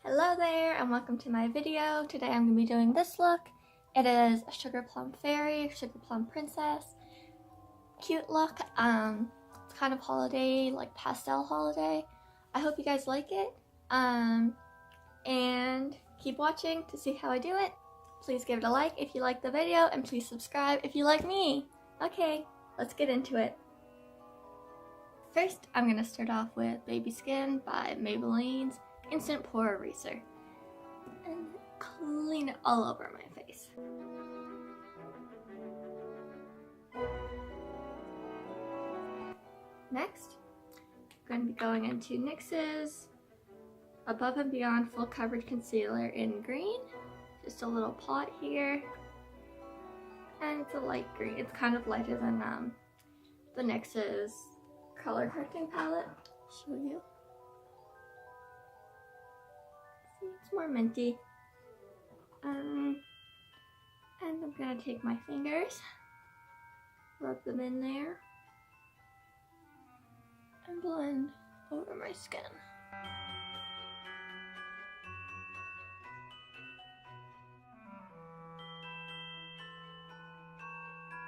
Hello there and welcome to my video. Today I'm going to be doing this look. It is a Sugar Plum Fairy, Sugar Plum Princess. Cute look. It's kind of holiday, like pastel holiday. I hope you guys like it. And keep watching to see how I do it. Please give it a like if you like the video and please subscribe if you like me. Okay, let's get into it. First, I'm going to start off with Baby Skin by Maybelline's Instant Pore Eraser and clean it all over my face. Next, I'm going to be going into NYX's Above and Beyond Full Coverage Concealer in green. Just a little pot here. And it's a light green. It's kind of lighter than the NYX's color correcting palette. I'll show you. See, it's more minty. And I'm gonna take my fingers, rub them in there, and blend over my skin.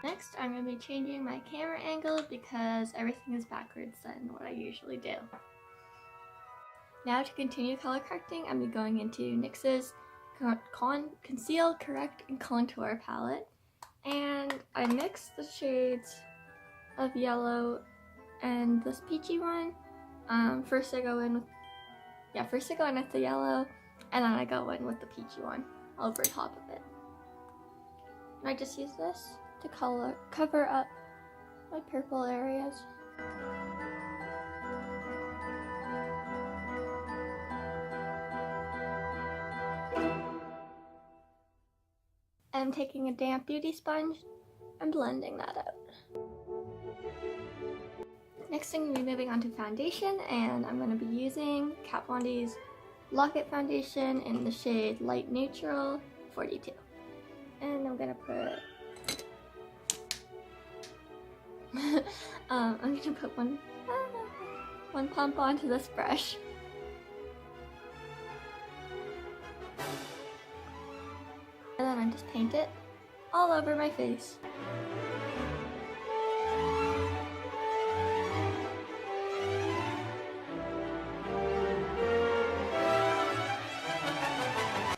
Next, I'm going to be changing my camera angle because everything is backwards than what I usually do. Now to continue color correcting, I'm going to be going into NYX's Conceal, Correct, and Contour palette. And I mixed the shades of yellow and this peachy one. First I go in with the yellow, and then I go in with the peachy one over top of it. And I just use this to cover up my purple areas. I'm taking a damp beauty sponge and blending that out. Next thing, I'm going to be moving on to foundation, and I'm going to be using Kat Von D's Lock-It Foundation in the shade Light Neutral 42. And I'm going to put I'm going to put one pump onto this brush. And then I just paint it all over my face.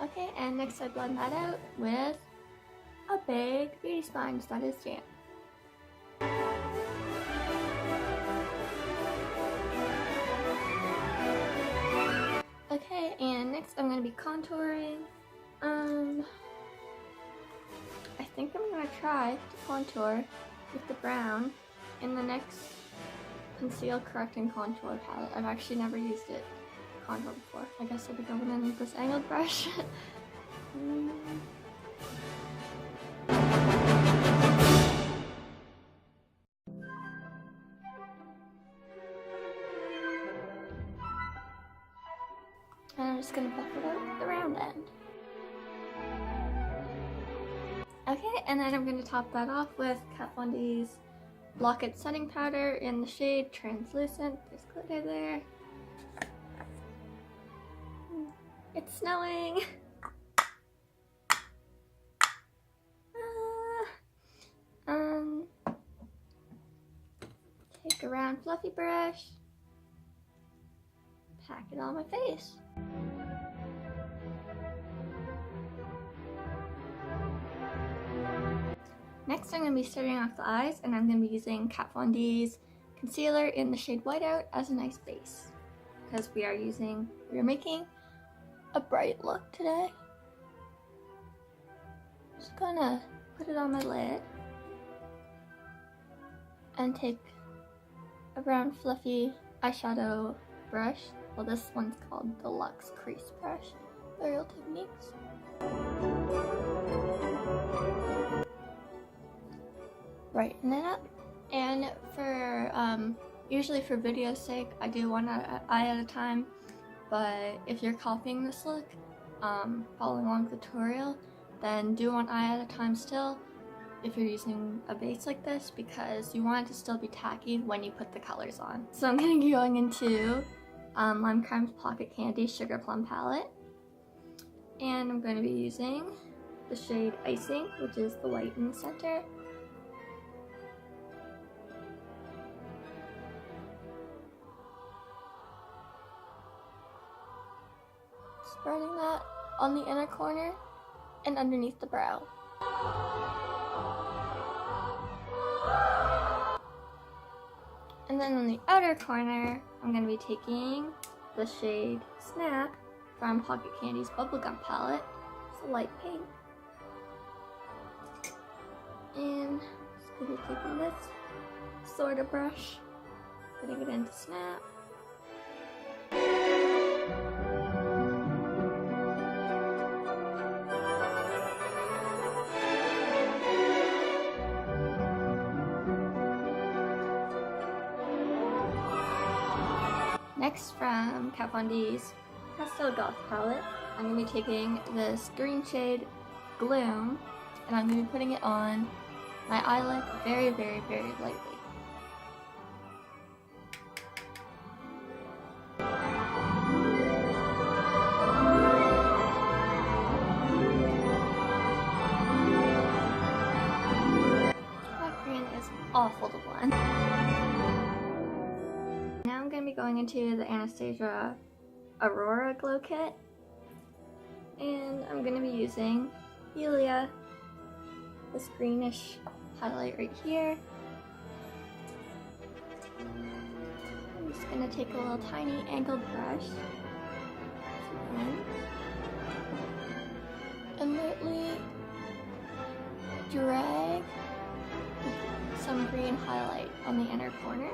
Okay, and next I blend that out with a big beauty sponge that is damp. Okay, and next I'm going to be contouring. I think I'm going to try to contour with the brown in the next Conceal, Correct, and Contour palette. I've actually never used it to contour before. I guess I'll be going in with this angled brush. And I'm just going to buff it out with the round end. Okay, and then I'm going to top that off with Kat Von D's Lock-It Setting Powder in the shade Translucent. There's glitter there. It's snowing! Take a round fluffy brush, pack it on my face. Next, I'm going to be starting off the eyes, and I'm going to be using Kat Von D's concealer in the shade Whiteout as a nice base, because we are making a bright look today. Just gonna put it on my lid and take a brown fluffy eyeshadow brush. Well, this one's called the Luxe Crease Brush by Real Techniques. Brighten it up, and for usually for video's sake I do one eye at a time, but if you're copying this look, following along the tutorial, then do one eye at a time still if you're using a base like this, because you want it to still be tacky when you put the colors on. So I'm going to be going into Lime Crime's Pocket Candy Sugar Plum palette. And I'm going to be using the shade Icing, which is the white in the center. Spreading that on the inner corner and underneath the brow. And then on the outer corner, I'm going to be taking the shade Snap from Pocket Candy's Bubblegum palette. It's a light pink. And just going to be taking this sort of brush, putting it into Snap. Next, from Kat Von D's Pastel Goth palette, I'm going to be taking this green shade Gloom, and I'm going to be putting it on my eyelid very, very, very lightly. That green is awful to blend. Now I'm going to be going into the Anastasia Aurora Glow Kit, and I'm going to be using Helia, this greenish highlight right here. I'm just going to take a little tiny angled brush and lightly drag some green highlight on the inner corner.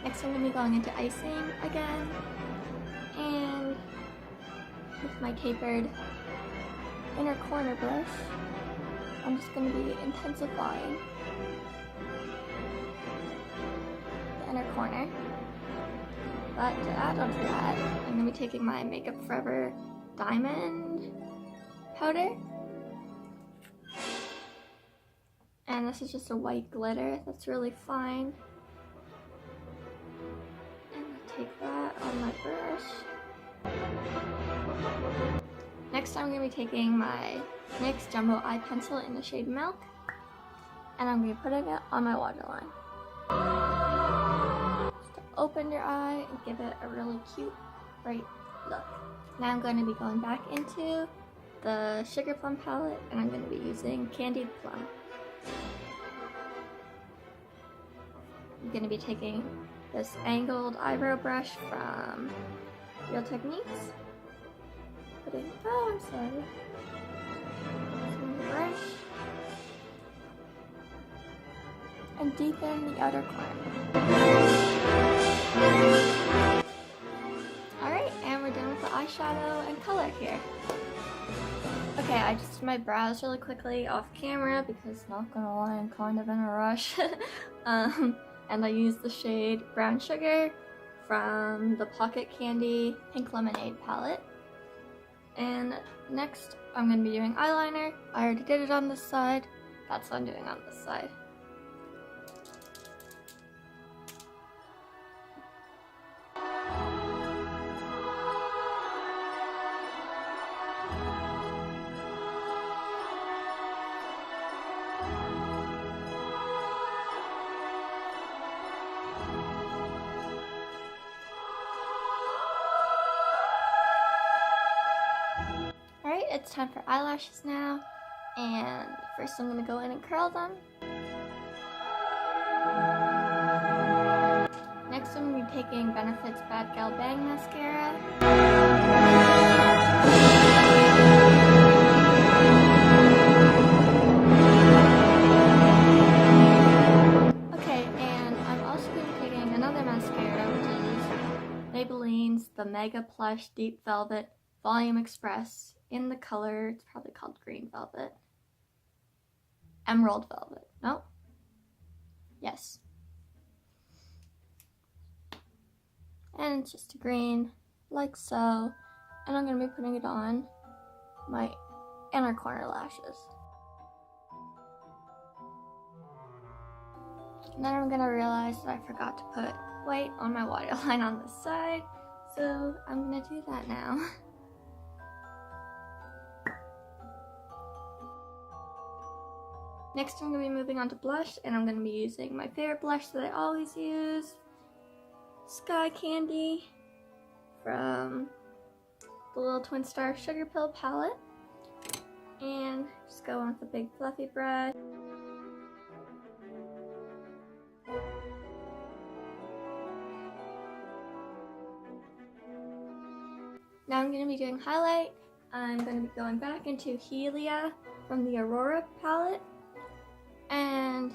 Next I'm going to be going into Icing again, and with my tapered inner corner brush, I'm just going to be intensifying the inner corner. But to add on to that, I'm going to be taking my Makeup Forever Diamond powder. And this is just a white glitter that's really fine. And I'll take that on my brush. Next I'm going to be taking my NYX Jumbo Eye Pencil in the shade Milk, and I'm going to be putting it on my waterline. Just to open your eye and give it a really cute, bright look. Now I'm going to be going back into the Sugar Plum palette, and I'm going to be using Candied Plum. I'm going to be taking this angled eyebrow brush from Real Techniques. Oh, I'm sorry. Some brush. And deepen the outer corner. Alright, and we're done with the eyeshadow and color here. Okay, I just did my brows really quickly off camera because, not gonna lie, I'm kind of in a rush. And I used the shade Brown Sugar from the Pocket Candy Pink Lemonade palette. And next, I'm going to be doing eyeliner. I already did it on this side. That's what I'm doing on this side. Alright, it's time for eyelashes now, and first I'm going to go in and curl them. Next I'm going to be taking Benefit's Bad Gal Bang Mascara. Okay, and I'm also going to be taking another mascara, which is Maybelline's the Mega Plush Deep Velvet Volume Express in the color, it's probably called Green Velvet. Emerald Velvet. Nope. Yes. And it's just a green, like so. And I'm going to be putting it on my inner corner lashes. And then I'm going to realize that I forgot to put white on my waterline on this side. So I'm going to do that now. Next I'm going to be moving on to blush, and I'm going to be using my favorite blush that I always use, Sky Candy from the Little Twin Star Sugarpill palette. And just go on with the big fluffy brush. Now I'm going to be doing highlight. I'm going to be going back into Helia from the Aurora palette. And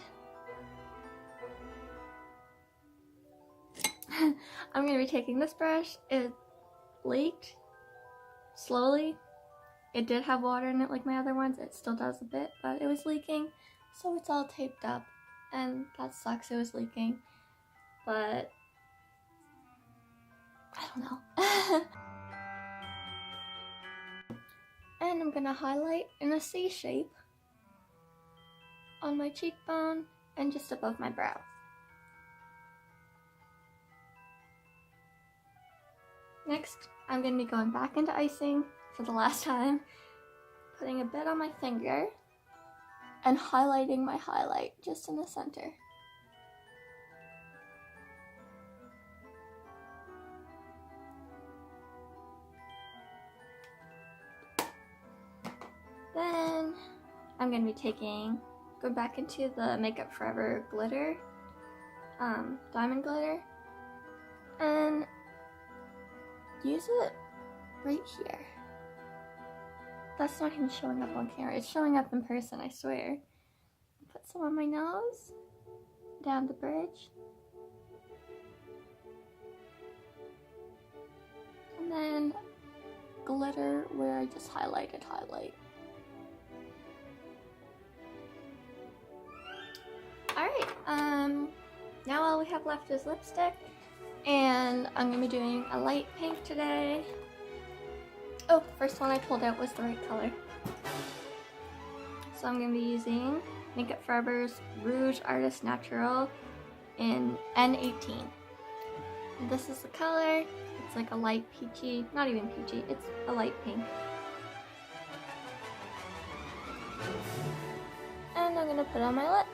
I'm going to be taking this brush. It leaked slowly. It did have water in it like my other ones. It still does a bit, but it was leaking. So it's all taped up. And that sucks, it was leaking. But I don't know. And I'm going to highlight in a C shape on my cheekbone and just above my brow. Next, I'm going to be going back into icing for the last time, putting a bit on my finger and highlighting my highlight just in the center. Then I'm going to be going back into the Makeup Forever glitter, diamond glitter, and use it right here. That's not even showing up on camera, it's showing up in person, I swear. Put some on my nose, down the bridge, and then glitter where I just highlight. Alright, now all we have left is lipstick, and I'm going to be doing a light pink today. Oh, first one I pulled out was the right color. So I'm going to be using Makeup Forever's Rouge Artist Naturel in N18. And this is the color. It's like a light peachy, not even peachy, it's a light pink. And I'm going to put on my lips.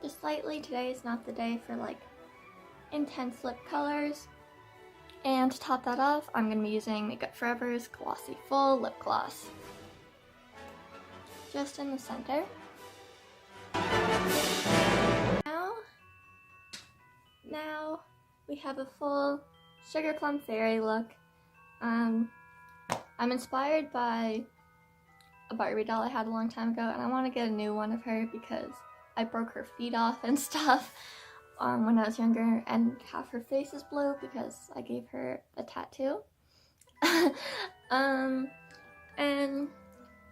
Just slightly, today is not the day for like intense lip colors. And to top that off, I'm going to be using Makeup Forever's Glossy Full Lip Gloss. Just in the center. Now we have a full Sugar Plum Fairy look. I'm inspired by a Barbie doll I had a long time ago, and I want to get a new one of her because I broke her feet off and stuff when I was younger, and half her face is blue because I gave her a tattoo. And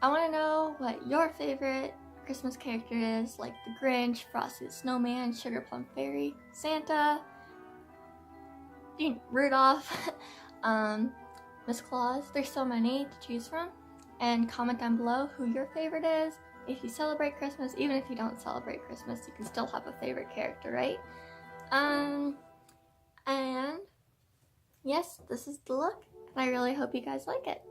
I want to know what your favorite Christmas character is, like the Grinch, Frosty the Snowman, Sugar Plum Fairy, Santa, Rudolph, Miss Claus. There's so many to choose from. And comment down below who your favorite is. If you celebrate Christmas, even if you don't celebrate Christmas, you can still have a favorite character, right? And yes, this is the look, and I really hope you guys like it.